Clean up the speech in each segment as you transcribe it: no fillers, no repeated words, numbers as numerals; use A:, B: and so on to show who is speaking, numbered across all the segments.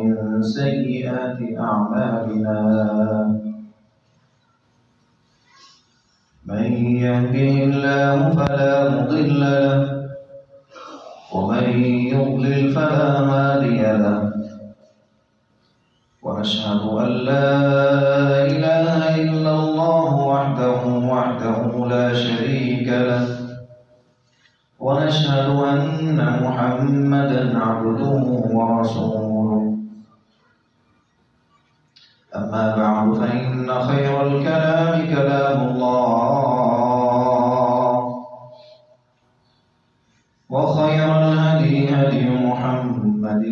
A: ومن سيئات أعمالنا. من يهده الله فلا مضل له ومن يضلل فلا هادي له. ونشهد أن لا إله إلا الله وحده لا شريك له. ونشهد أن محمدًا عبده ورسوله. أما بعد فإن خير الكلام كلام الله، وخير الهدي هدي محمد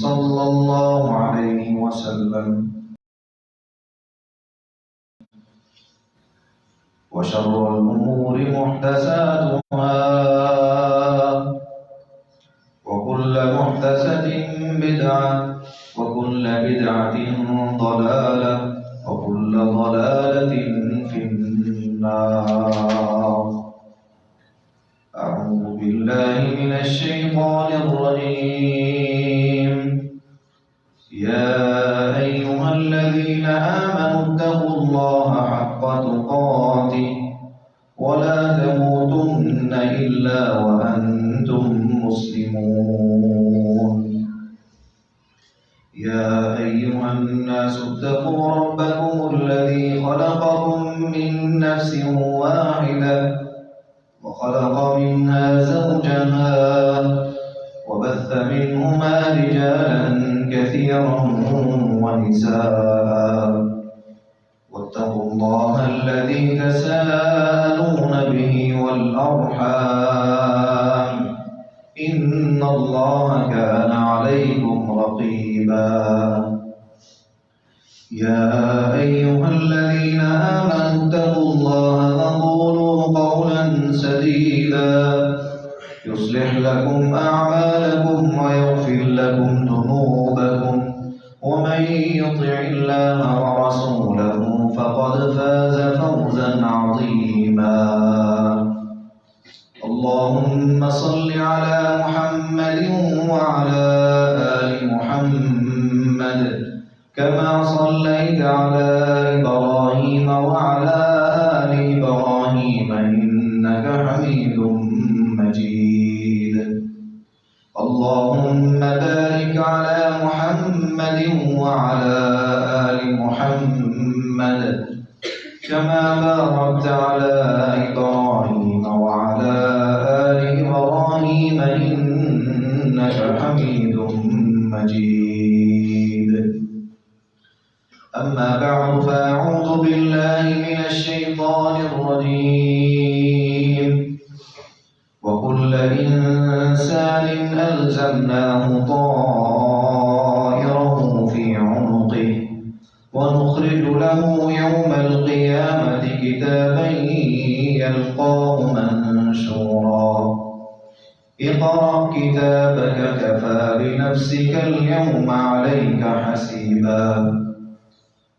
A: صلى الله عليه وسلم، وشر الأمور محدثاتها، وكل محدثة بدعة، وكل بدعة ضلالة، وكل ضلالة في النار. أعوذ بالله من الشيطان الرجيم. يا أيها الذين آمنوا اتقوا الله حق تقاته ولا تموتن إلا وأنتم مسلمون. يا أيها الناس اتقوا ربكم الذي خلقكم من نفس واحدة وخلق منها زوجها وبث منهما رجالا كثيرا ونساء. واتقوا الله الذي تساءلون به والأرحام، إن الله كان عليكم رقيبا. يا أيها الذين آمنوا اتقوا الله وقولوا قولا سديدا يصلح لكم أعمالكم ويغفر لكم ذنوبكم، ومن يطع الله ورسوله فقد فاز فوزا عظيما. اللهم صل على محمد وعلى آل محمد كما صليت على إبراهيم وعلى آل إبراهيم إنك حميد مجيد. اللهم بارك على محمد وعلى آل محمد كما باركت على إبراهيم وعلى آل إبراهيم إنك حميد مجيد. أما بعد فأعوذ بالله من الشيطان الرجيم. وكل إنسان ألزمناه طائره في عنقه ونخرج له يوم القيامة كتابا يلقاه منشورا. اقرأ كتابك كفى بنفسك اليوم عليك حسيبا.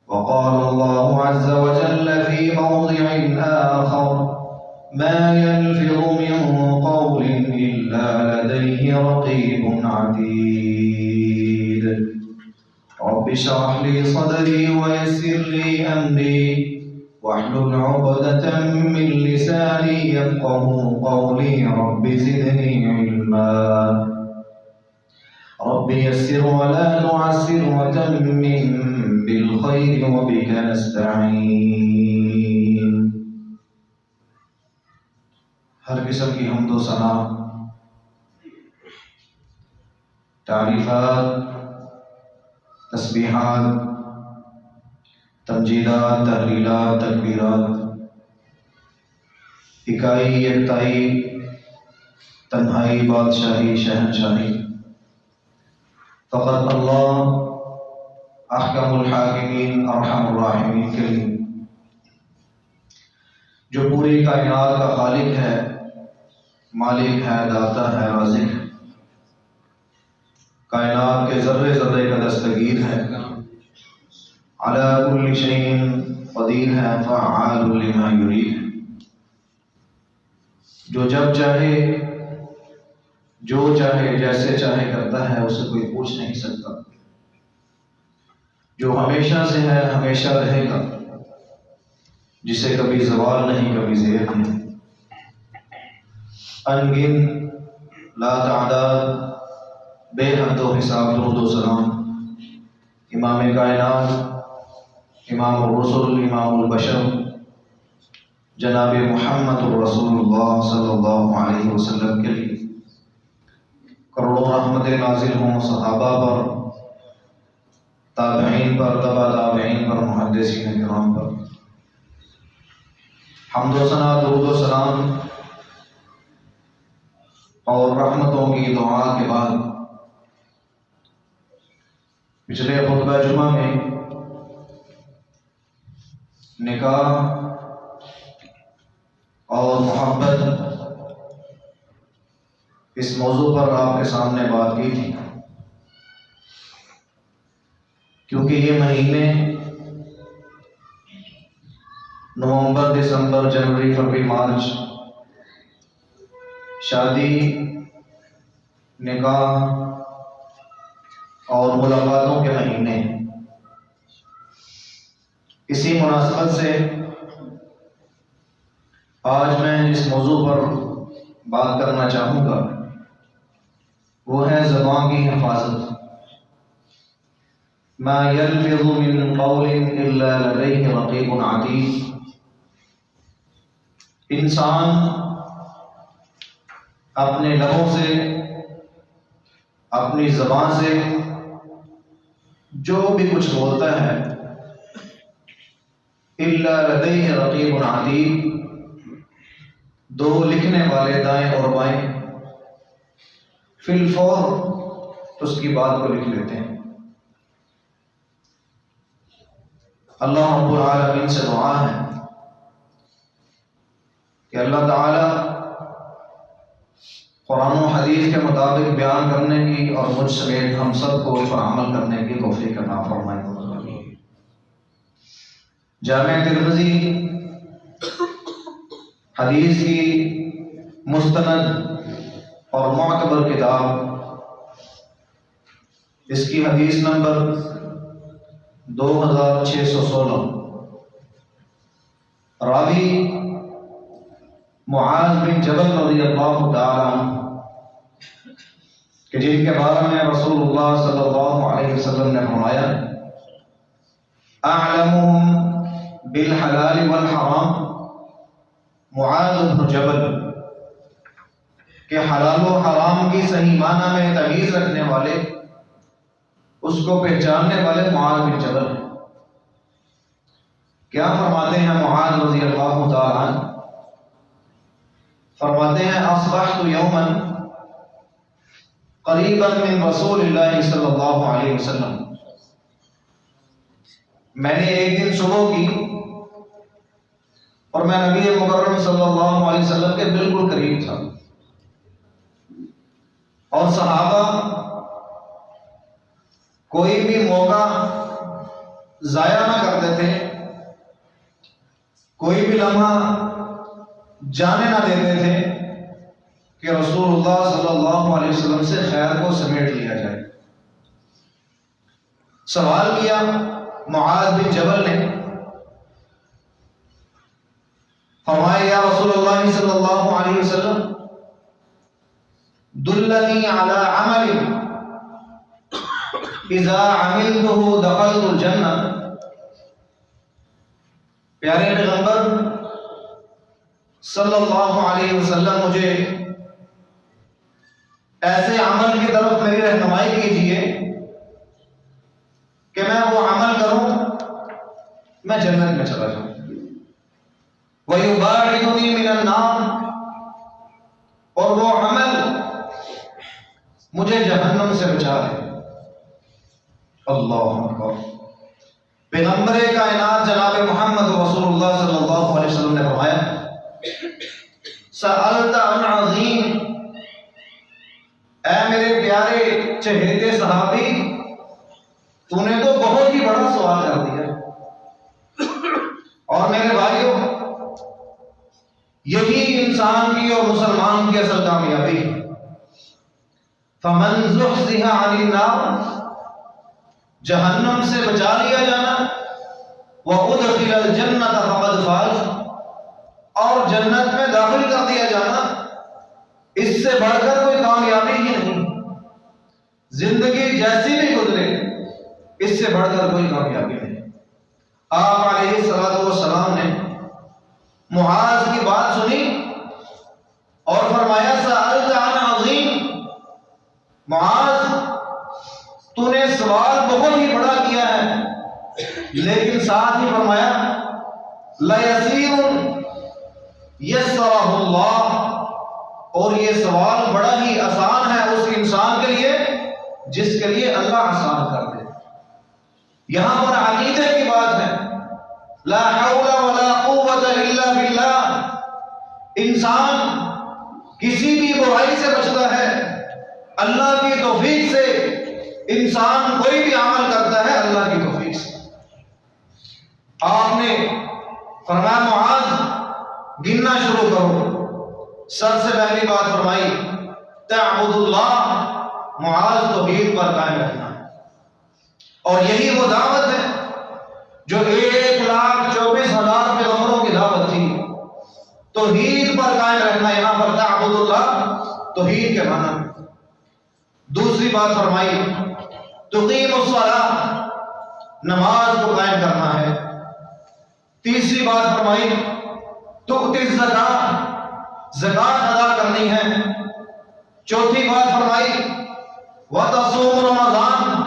A: وقال الله عز وجل في موضع آخر: ما يلفظ من قول إلا لديه رقيب عتيد. رب اشرح لي صدري ويسر لي أمري واحلل عقدة من لساني يفقه قولي. رب زدني علما. رب يسر ولا تعسر وتمم بالخير وبك نستعين. ہر قسم کی حمد و ثنا، تعریفات، تسبیحات، تمجیدات، تحلیلات، تکبیرات، اکائی، یکتائی، تنہائی، بادشاہی، شہنشاہی فقط اللہ احکم الحاکمین ارحم الراحمین کے لیے، جو پوری کائنات کا خالق ہے، مالک ہے، داتا ہے، رازق ہے، کائنات کے ذرے ذرے کا دستگیر ہے، علی کل شیء قدیر ہے، فعال لما یرید ہے، جو جب چاہے، جو چاہے، جیسے چاہے کرتا ہے، اسے کوئی پوچھ نہیں سکتا، جو ہمیشہ سے ہے ہمیشہ رہے گا، جسے کبھی زوال نہیں کبھی زیر نہیں، انگن لا تعداد بے حد و حساب درود و سلام امام کائنات، امام الرسل، امام البشر، جناب محمد رسول اللہ صلی اللہ علیہ وسلم کے لیے کروڑوں رحمتیں نازل ہوں صحابہ پر، تابعین پر، تبع تابعین پر، محدثین کرام پر۔ حمد و ثنا، درود و سلام اور رحمتوں کی دعا کے بعد پچھلے خطبہ جمعہ میں نکاح اور محبت اس موضوع پر آپ کے سامنے بات کی تھی، کیونکہ یہ مہینے نومبر، دسمبر، جنوری، فروری، مارچ شادی، نکاح اور ملاقاتوں کے مہینے۔ اسی مناسبت سے آج میں جس موضوع پر بات کرنا چاہوں گا وہ ہے زبان کی حفاظت۔ ما یلفظ من قول الا لدیہ رقیب عتید۔ انسان اپنے لبوں سے، اپنی زبان سے جو بھی کچھ بولتا ہے، الا لدیہ رقیب عتید، دو لکھنے والے دائیں اور بائیں فی الفور اس کی بات کو لکھ لیتے ہیں۔ اللہ رب العالمین سے دعا ہے کہ اللہ تعالی قرآن و حدیث کے مطابق بیان کرنے کی اور مجھ سمیت ہم سب کو اس پر عمل کرنے کی توفیق عطا فرمائے۔ جامع ترمذی حدیث کی مستند اور معتبر کتاب، اس کی حدیث نمبر 2616، راوی معاذ بن جبل رضی اللہ تعالی عنہ کہ جن کے بارے میں رسول اللہ صلی اللہ علیہ وسلم نے فرمایا اعلمهم بالحلال والحرام معاذ بن جبل، کہ حلال و حرام کی صحیح معنی میں تمیز رکھنے والے، اس کو پہچاننے والے معاذ بن جبل ہیں۔ کیا فرماتے ہیں معاذ رضی اللہ تعالی عنہ؟ فرماتے ہیں اصبحت یوما قریبا من رسول اللہ صلی اللہ علیہ وسلم، میں نے ایک دن صبح کی اور میں نبی مکرم صلی اللہ علیہ وسلم کے بالکل قریب تھا، اور صحابہ کوئی بھی موقع ضائع نہ کرتے تھے، کوئی بھی لمحہ جانے نہ دیتے تھے کہ رسول اللہ صلی اللہ علیہ وسلم سے خیر کو سمیٹ لیا جائے۔ سوال کیا معاذ بن جبل نے، فرمایا یا رسول اللہ صلی اللہ علیہ وسلم دلنی علی عمل اذا عملته دخلت الجنہ۔ پیارے پیغمبر صلی اللہ علیہ وسلم مجھے ایسے عمل کی طرف میری رہنمائی کیجیے کہ میں وہ عمل کروں میں جنت میں چلا جاؤں۔ وَيُبَاعِدُنِي مِنَ النَّارِ، اور وہ عمل مجھے جہنم سے بچا ہے۔ اللہ اکبر۔ پیغمبر کائنات جناب محمد رسول اللہ صلی اللہ علیہ وسلم نے فرمایا سألت عن عظیم، اے میرے پیارے چہیتے صحابی، تو نے تو بہت ہی بڑا سوال کر دیا۔ اور میرے بھائیوں، یہی انسان کی اور مسلمان کی اصل کامیابی ہے۔ فمن زحزح عن النار، جہنم سے بچا لیا جانا، وَأُدْخِلَ الْجَنَّةَ فَقَدْ فَازَ، اور جنت میں داخل کر دیا جانا، اس سے بڑھ کر کوئی کامیابی ہی نہیں۔ زندگی جیسی بھی گزرے اس سے بڑھ کر کوئی کامیابی نہیں۔ آپ علیہ الصلوۃ والسلام نے معاذ کی بات سنی اور فرمایا سألت عن عظیم، معاذ تو نے سوال بہت ہی بڑا کیا ہے، لیکن ساتھ ہی فرمایا لَيَسِيرٌ يَسَّرَهُ اللَّهُ، اور یہ سوال بڑا ہی آسان ہے اس انسان کے لیے جس کے لیے اللہ آسان کر دے۔ یہاں پر عقیدے کی بات ہے، لا حول ولا قوت الا باللہ۔ انسان کسی بھی برائی سے بچتا ہے اللہ کی توفیق سے، انسان کوئی بھی عمل کرتا ہے اللہ کی توفیق سے۔ آپ نے فرمایا معاذ گننا شروع کرو، سب سے پہلی بات فرمائی تعبد اللہ، معاذ توحید پر قائم رکھنا ہے، اور یہی وہ دعوت ہے جو 1,24,000 پیغمبروں کی دعوت تھی، توحید پر قائم رکھنا۔ یہاں پر تعبد اللہ توحید کے معنی۔ دوسری بات فرمائی تقیم الصلاۃ، نماز کو قائم کرنا ہے۔ تیسری بات فرمائی تؤتی الزکاۃ، زکات ادا کرنی ہے۔ چوتھی بات فرمائی وتصوم رمضان،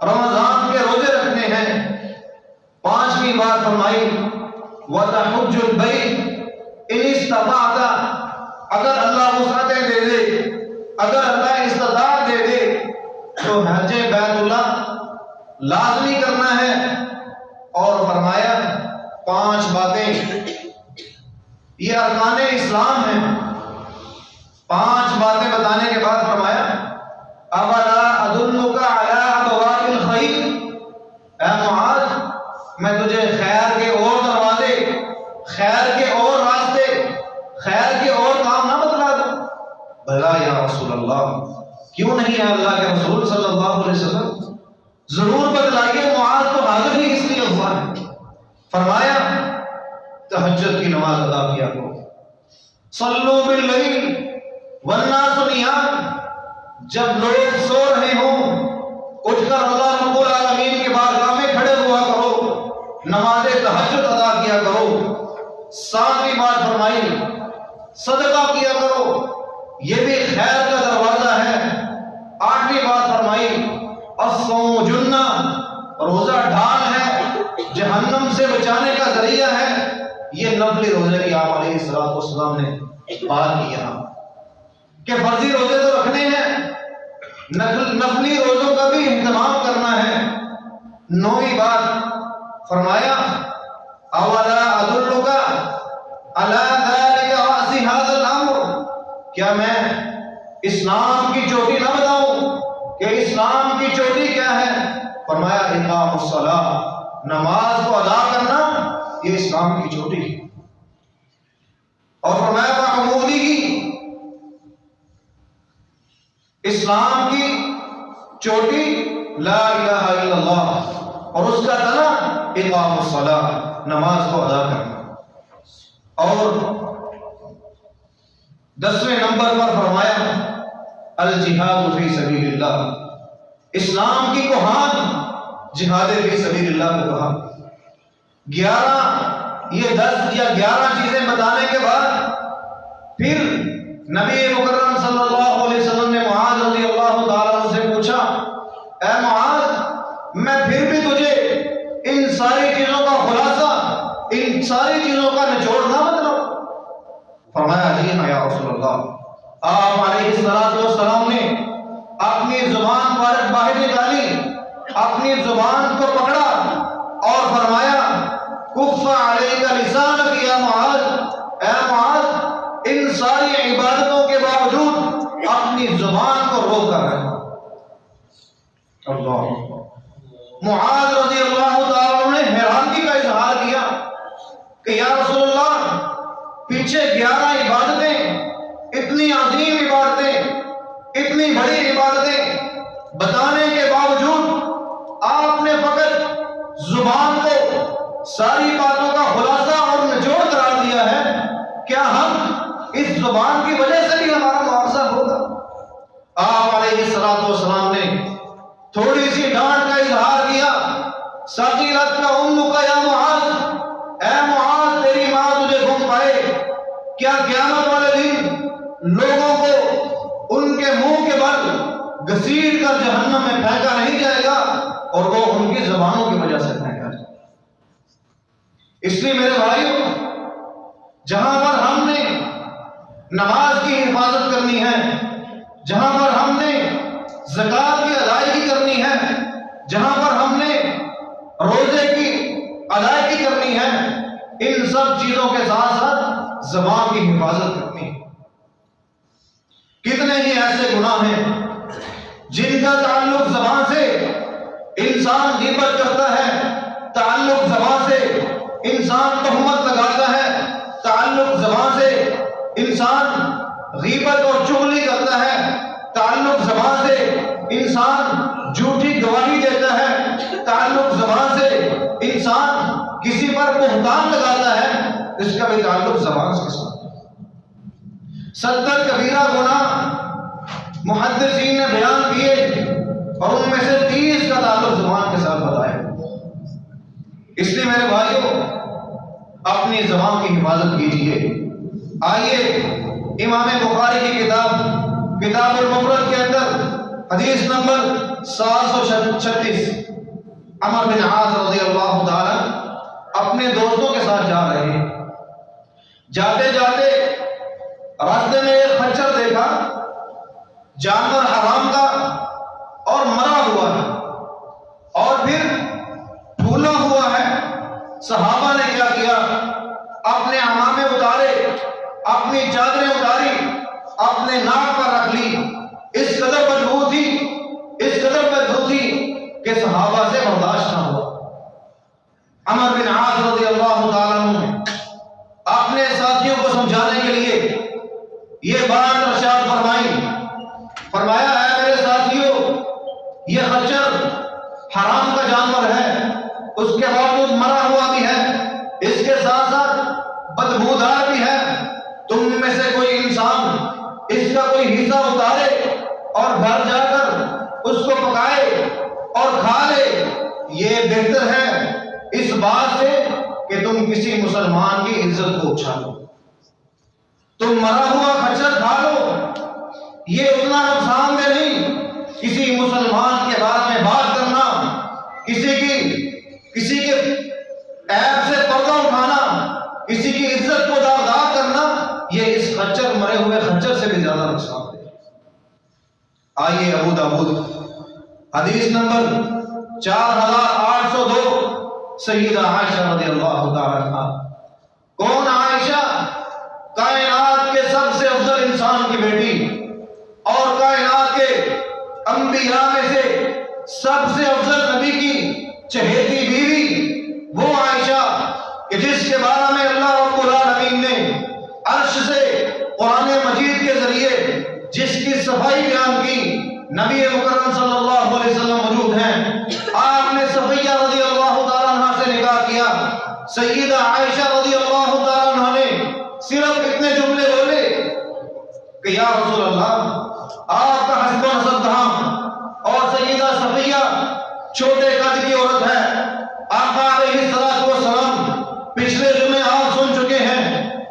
A: رمضان کے روزے رکھنے ہیں۔ پانچویں بات فرمائی وتحج البیت ان استطعت، اگر اللہ وسعتیں دے دے، اگر اللہ استطاعت دے دے تو حج بیت اللہ لازمی کرنا ہے۔ اور فرمایا 5 باتیں یہ ارکان اسلام ہیں۔ 5 باتیں بتانے کے بعد فرمایا اولا ادلک علی ابواب الخیر، اے معاذ میں تجھے خیر کے اور دروازے، خیر کے اور راستے، خیر کے اور کام نہ بتلا دوں؟ بلا یا رسول اللہ، کیوں نہیں ہے اللہ کے رسول صلی اللہ علیہ وسلم، ضرور بتلائیے۔ معاذ تو حاضر ہی اس لیے ہوا ہے۔ فرمایا تہجد کی نماز ادا کیا کرو، صلوا باللیل والناس نیام، جب لوگ سو رہے ہوں اٹھ کر اللہ رب العالمین کی بارگاہ میں کھڑے ہوا کرو، نماز تہجد ادا کیا کرو۔ 7ویں بات فرمائی صدقہ کیا کرو، یہ بھی خیر کا دروازہ ہے۔ 8ویں بات فرمائی الصوم جنہ، روزہ ڈھال ہے، جہنم سے بچانے کا ذریعہ ہے۔ یہ نفلی روزے کی آپ علیہ السلام نے بات کی یہاں کہ فرضی روزے تو رکھنے ہیں، نفلی روزوں کا بھی اہتمام کرنا ہے۔ 9ویں بات فرمایا اولا ادلک علی ذلک رأس ھذا الامر، کیا میں اسلام کی چوٹی نہ بتاؤں کہ اسلام کی چوٹی کیا ہے؟ فرمایا اقام الصلاۃ، نماز کو ادا کرنا یہ اسلام کی چوٹی ہے۔ اور فرمایا وعمودہ، اسلام کی چوٹی لا الہ الا اللہ، اور اس کا تنا اقام الصلاۃ، نماز کو ادا کرنا۔ اور 10ویں نمبر پر فرمایا الجہاد فی سبیل اللہ، اسلام کی کوہان جہاد فی سبیل اللہ کو کہا۔ 10 یا 11 چیزیں بتانے کے بعد پھر نبی مکرم صلی اللہ علیہ وسلم نے معاذ رضی اللہ تعالیٰ عنہ سے پوچھا اے معاذ میں پھر بھی تجھے ان ساری چیزوں کا خلاصہ، ان ساری چیزوں کا نچوڑ نہ بتلاؤں؟ فرمایا جی ہاں یا رسول اللہ۔ آپ علیہ السلام نے اپنی زبان پر باہر نکالی، اپنی زبان کو پکڑا اور فرمایا کف علیک لسانک یا معاذ، اے معاذ ان ساری عبادتوں کے باوجود اپنی زبان کو روک کر رکھا۔ اللہ معاذ رضی اللہ تعالیٰ نے حیرانگی کا اظہار کیا کہ یا رسول اللہ پیچھے 11 عبادتیں، اتنی عظیم عبادتیں، اتنی بڑی عبادتیں بتانے کے باوجود آپ ساری باتوں کا خلاصہ اور نچوڑ قرار دیا ہے، کیا ہم اس زبان کی وجہ سے بھی ہمارا معاوضہ ہوگا؟ آپ علیہ السلام نے تھوڑی سی ڈانٹ کا اظہار کیا، ثقیلت کا امک یا معاذ، اے معاذ تیری ماں تجھے گم پائے، کیا قیامت والے دن لوگوں کو ان کے منہ کے بل گھسیٹ کر جہنم میں پھینکا نہیں جائے گا اور وہ ان کی زبانوں کی وجہ سے پھینکا جائے گا؟ اس لیے میرے بھائیوں، جہاں پر ہم نے نماز کی حفاظت کرنی ہے، جہاں پر ہم نے زکوٰۃ کی ادائیگی کرنی ہے، جہاں پر ہم نے روزے کی ادائیگی کرنی ہے، ان سب چیزوں کے ساتھ ساتھ زبان کی حفاظت کرنی ہے۔ کتنے ہی ایسے گناہ ہیں جن کا تعلق زبان سے انسان غیبت کرتا ہے، تعلق زبان سے انسان تہمت لگاتا ہے، تعلق زبان سے انسان غیبت اور چغلی کرتا ہے، تعلق زبان سے انسان جھوٹی گواہی دیتا ہے، تعلق زبان سے انسان کسی پر بہتان لگاتا ہے، اس کا بھی تعلق زبان کے ساتھ۔ 70 کبیرہ گناہ محدثین نے بیان کیے اور ان میں سے 30 کا تعلق زبان کے ساتھ بتایا۔ اس لیے میرے بھائیوں، اپنی زبان کی حفاظت کیجیے۔ آئیے امام بخاری کی کتاب المفرد کے اندر حدیث نمبر 736، عمر بن عاص رضی اللہ تعالی اپنے دوستوں کے ساتھ جا رہے ہیں، جاتے جاتے راستے میں ایک خچر دیکھا، جانور حرام کا اور مرا ہوا ہے اور پھر پھولا ہوا ہے۔ صحابہ نے کیا کیا؟ اپنے عمامے اتارے، اپنی چادریں اتاری، اپنے ناک پر رکھ لی۔ اس قدر بدبو تھی کہ صحابہ سے برداشت نہ ہوا۔ عمر بن عاص رضی اللہ تعالیٰ عنہ نے اپنے ساتھیوں کو سمجھانے کے لیے یہ بات ارشاد فرمایا ہے، میرے ساتھیوں، یہ خچر حرام کا جانور ہے، اس کے باوجود مرا ہوا بھی ہے، اس کے ساتھ ساتھ بدبودار بھی ہے۔ تم میں سے کوئی انسان اس کا کوئی حصہ اتارے اور گھر جا کر اس کو پکائے اور کھا لے، یہ بہتر ہے اس بات سے کہ تم کسی مسلمان کی عزت کو اچھالو۔ تم مرا ہوا خچر کھا لو، یہ اتنا نقصان دہ نہیں۔ کسی مسلمان کے بارے میں بات کرنا، کسی کے عیب سے پردہ اٹھانا، کسی کی عزت کو داغدار کرنا، یہ اس مرے ہوئے خچر سے بھی زیادہ نقصان دہ ہے۔ آئیے ابو داؤد حدیث نمبر 4802، سیدہ عائشہ رضی اللہ تعالی عنہا۔ کون عائشہ؟ کائنات کے سب سے افضل انسان کی بیٹی اور کائنات کے انبیاء میں سے سب سے افضل نبی کی چہیتی بیوی، وہ عائشہ کہ جس کے بارے میں اللہ رب العالمین نے عرش سے قرآن مجید کے ذریعے جس کی صفائی بیان کی، نبی مکرم صلی اللہ علیہ وسلم موجود ہیں۔ آپ نے صفیہ رضی اللہ تعالیٰ عنہ سے نکاح کیا۔ سیدہ عائشہ رضی اللہ تعالیٰ عنہ نے صرف اتنے جملے بولے کہ یا رسول اللہ، آپ کا حسب و نسب کہاں؟ اور سیدہ صفیہ چھوٹے قد کی عورت ہے۔ آقا علیہ السلام پچھلے جمعے آپ سن چکے ہیں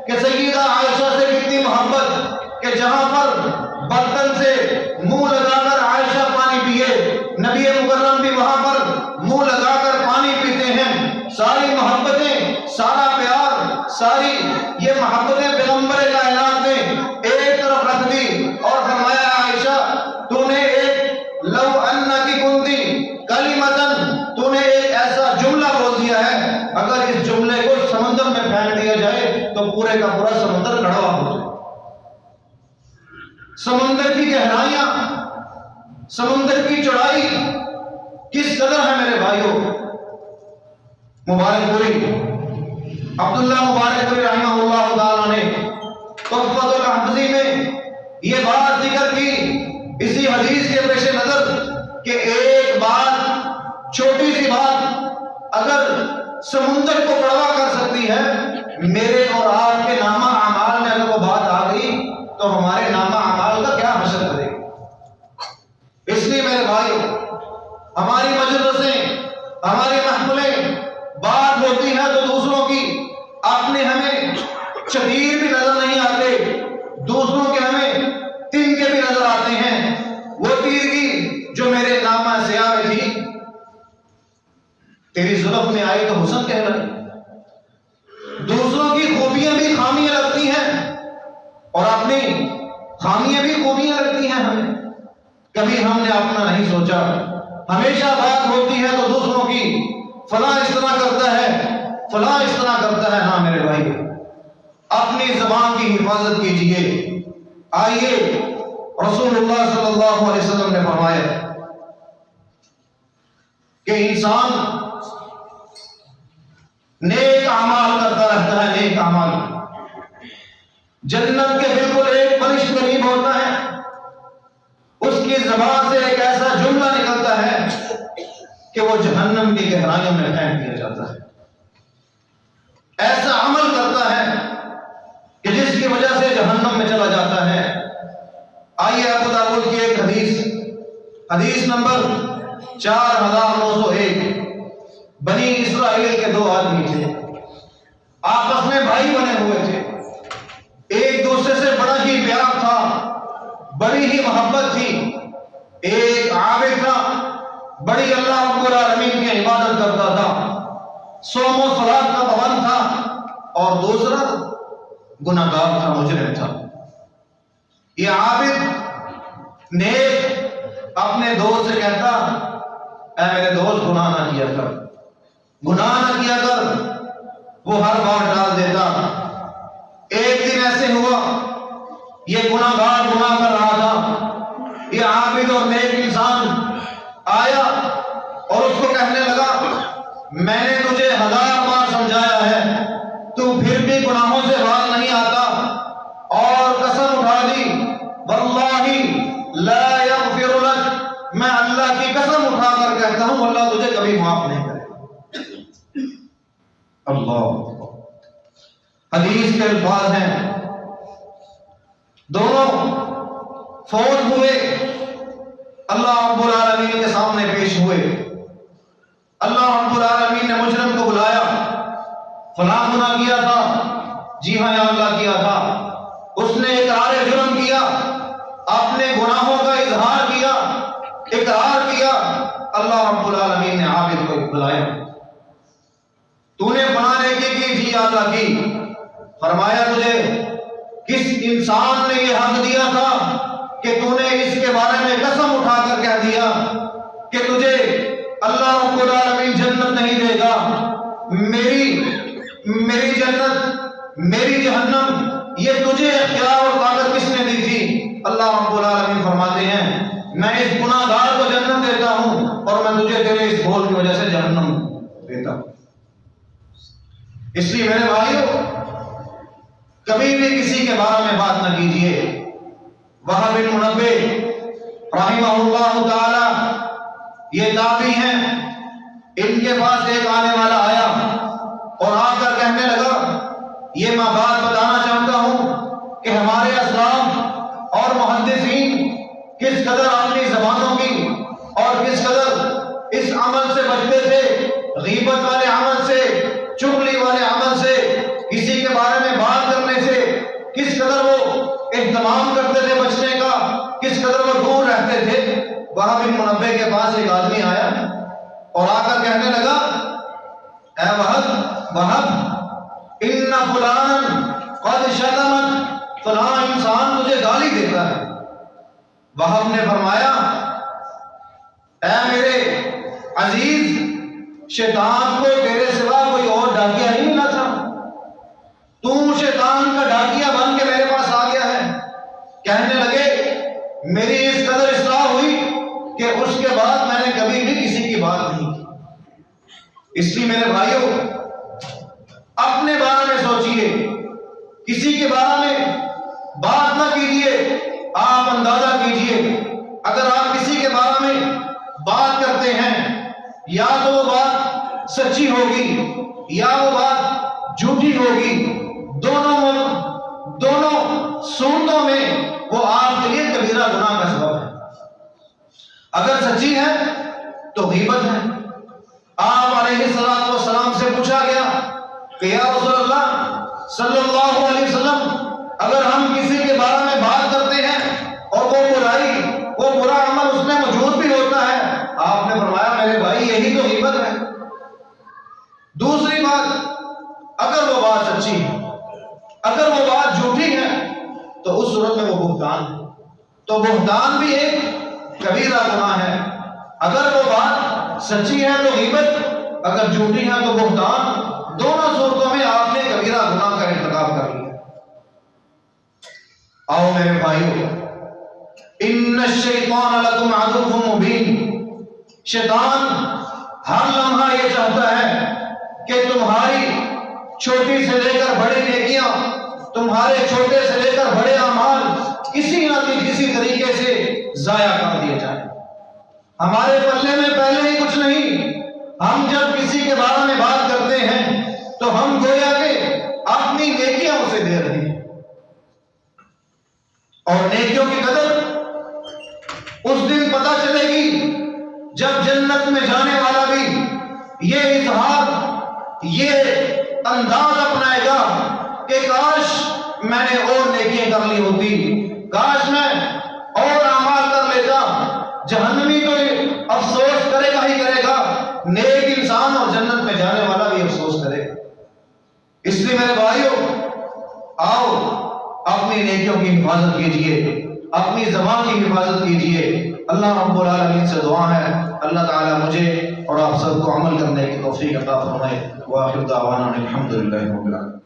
A: کہ سیدہ عائشہ سے کتنی محبت کہ جہاں پر برتن سے منہ لگا کر عائشہ پانی پیے، نبی مکرم بھی وہاں پر منہ لگا کر پانی پیتے ہیں۔ ساری محبتیں، سارا پیار، ساری یہ محبتیں پیغمبر کائنات نے ایک طرف رکھ دی اور فرمایا عائشہ، تو نے ایک لو انکی کنتی کلمتن، تو نے ایک ایسا جملہ بول دیا ہے، اگر اس جملے کو سمندر میں پھینک دیا جائے تو پورے کا پورا سمندر کڑوا ہو جائے۔ سمندر کی گہرائیاں، سمندر کی چوڑائی کس قدر ہے میرے بھائیوں۔ مبارک پوری عبداللہ مبارک پوری رحمہ اللہ تعالیٰ نے تحفۃ الحفظی میں یہ بات ذکر کی اسی حدیث کے پیش نظر کہ ایک بات چھوٹی سی بات اگر سمندر کو کڑوا کر سکتی ہے، میرے اور آپ کے نامہ اعمال میں اگر وہ بات آ گئی تو ہمارے نامہ اعمال کا کیا حشر کرے گا؟ اس لیے میرے بھائیو، ہماری مجلسیں، ہماری محفلیں بات ہوتی ہے تو دوسروں کی، اپنے ہمیں شبیر بھی نظر نہیں آتے، دوسروں کے ہمیں تین کے بھی نظر آتے ہیں۔ وہ تیر کی جو میرے نامہ سیاہ میں تھی، تیری زلف میں آئی تو حسن کہلائی۔ دوسروں کی خوبیاں بھی خامیاں لگتی ہیں اور اپنی خامیاں بھی خوبیاں لگتی ہیں ہمیں، کبھی ہم نے اپنا نہیں سوچا۔ ہمیشہ بات ہوتی ہے تو دوسروں کی، فلاں اس طرح کرتا ہے، فلاں اس طرح کرتا ہے۔ ہاں میرے بھائی، اپنی زبان کی حفاظت کیجئے۔ آئیے، رسول اللہ صلی اللہ علیہ وسلم نے فرمایا کہ انسان نیک اعمال کرتا رہتا ہے، نیک اعمال جنت کے بالکل ایک فرشت قریب ہوتا ہے، اس کی زبان سے ایک ایسا جملہ نکلتا ہے کہ وہ جہنم کی گہرائیوں میں پھینک دیا جاتا ہے۔ ایسا عمل کرتا ہے کہ جس کی وجہ سے جہنم میں چلا جاتا ہے۔ آئیے ابو داؤد کی ایک حدیث نمبر 4901۔ بنی اسرائیل کے دو آدمی تھے، آپس میں بھائی بنے ہوئے تھے، ایک دوسرے سے بڑا ہی پیار تھا، بڑی ہی محبت تھی۔ ایک عابد تھا، بڑی اللہ رب العالمین کی عبادت کرتا تھا، صوم و صلاۃ کا پابند تھا، اور دوسرا گناہگار تھا، مجرم تھا۔ یہ عابد نیک اپنے دوست سے کہتا، اے میرے دوست گناہ نہ کیا کر، گناہ نہ کیا کر۔ وہ ہر بار ڈال دیتا۔ ایک دن ایسے ہوا، یہ گناہگار گناہ کر رہا تھا، یہ عابد اور نیک انسان آیا اور اس کو کہنے لگا، میں نے تجھے 1000 بار سمجھایا ہے، تو پھر بھی گناہوں سے باز نہیں آتا، اور قسم اٹھا دی، واللہ لا یغفر لک، میں اللہ کی قسم اٹھا کر کہتا ہوں اللہ تجھے کبھی معاف نہیں کرے گا۔ اللہ، حدیث کے الفاظ ہیں، دونوں فوت ہوئے، اللہ رب العالمین کے سامنے پیش ہوئے۔ اللہ رب العالمین نے مجرم کو بلایا، فلاں گناہ کیا تھا، جی ہاں یا اللہ کیا تھا۔ اس نے اقرار جرم کیا، اپنے گناہوں کا اظہار کیا، اقرار کیا۔ اللہ رب العالمین نے عابد کو بلایا، تو نے فلاں نیکی کی، جی یا اللہ کی۔ فرمایا تجھے کس انسان نے یہ حق دیا تھا کہ تو نے اس کے بارے میں قسم اٹھا کر کہہ دیا کہ تجھے اللہ رب العالمین جنت نہیں دے گا؟ میری جنت، میری جہنم، یہ تجھے اختیار اور طاقت کس نے دی تھی؟ اللہ رب العالمین فرماتے ہیں، میں اس گناہگار کو جنت دیتا ہوں اور میں تجھے تیرے اس بھول کی وجہ سے جہنم دیتا ہوں۔ اس لیے میرے بھائیو، کبھی بھی کسی کے بارے میں بات نہ کیجیے۔ وہب بن منبہ رحمہ اللہ تعالی یہ تابعی ہیں، ان کے پاس ایک آنے والا آیا اور آ کر کہنے لگا، یہ میں بات بتانا چاہتا ہوں کہ ہمارے اسلاف اور محدثین کس قدر اپنی زبانوں کی اور کس قدر اس عمل سے بچتے تھے، غیبت والے عمل سے، چغلی والے عمل سے، کسی کے بارے میں بات کرنے سے کس قدر وہ اہتمام کرتے تھے بچنے کا، کس قدر وہ دور رہتے تھے۔ وہب بن منبہ کے پاس ایک آدمی آیا اور آ کر کہنے لگا، اے وہب، ان فلانا قد شتمت، فلاں انسان تجھے گالی دیتا ہے۔ وہب نے فرمایا، اے میرے عزیز، شیطان کو تیرے سوا کوئی اور ڈاکیا نہیں ملا تھا، تو شیطان کا ڈاکیا بن کے میرے پاس آ گیا ہے۔ کہنے لگے، میری اس قدر اصلاح ہوئی کہ اس کے بعد میں نے کبھی بھی کسی کی بات نہیں کی۔ اس لیے میرے بھائیوں، اپنے بارے میں سوچئے، کسی کے بارے میں بات نہ کیجیے۔ آپ اندازہ کیجیے، اگر آپ کسی کے بارے میں بات کرتے ہیں یا تو وہ بات سچی ہوگی یا وہ بات جھوٹی ہوگی، دونوں صورتوں میں وہ آپ کے لیے کبیرہ گناہ کا سبب ہے۔ اگر سچی ہے تو غیبت ہے۔ آپ علیہ السلام سے پوچھا گیا کہ یا رسول اللہ صلی اللہ علیہ وسلم، اگر ہم کسی کے بارے میں بات کرتے ہیں اور وہ برا عمل اس میں موجود بھی ہوتا ہے، آپ نے فرمایا میرے بھائی یہی تو غیبت ہے۔ دوسری بات، اگر وہ بات سچی ہے، اگر وہ بات جھوٹی ہے تو اس صورت میں وہ بہتان ہے۔ تو بہتان بھی ایک کبیرہ گناہ ہے۔ اگر وہ بات سچی ہے تو غیبت، اگر جھوٹی ہے تو بہتان، دونوں صورتوں میں آپ نے کبیرہ گناہ کا ارتکاب کر لیا۔ آؤ میرے بھائیو، ان الشیطان لکم عدو مبین، شیطان ہر لمحہ یہ چاہتا ہے کہ تمہاری چھوٹی سے لے کر بڑی نیکیاں، تمہارے چھوٹے سے لے کر بڑے اعمال کسی نہ کسی طریقے سے ضائع کر دیے جائیں۔ ہمارے پلے میں پہلے ہی کچھ نہیں، ہم جب کسی کے بارے میں بات کرتے ہیں تو ہم گویا کہ اپنی نیکیاں اسے دے رہے ہیں، اور نیکیوں کی قدر اس دن پتہ چلے گی جب جنت میں جانے والا بھی یہ اظہار، یہ انداز اپنائے گا کہ کاش میں نے اور نیکیاں کر لی ہوتی، کاش میں اور اعمال کر لیتا۔ جہنمی تو افسوس کرے گا ہی کرے گا، نیک انسان اور جنت میں جانے والا بھی افسوس کرے گا۔ اس لیے میرے بھائیو، آؤ اپنی نیکیوں کی حفاظت کیجئے، اپنی زبان کی حفاظت کیجئے۔ اللہ رب العالمین سے دعا ہے اللہ تعالیٰ مجھے اور آپ سب کو عمل کرنے کی توفیق عطا فرمائے۔ وآخر دعوانا الحمدللہ رب العالمین۔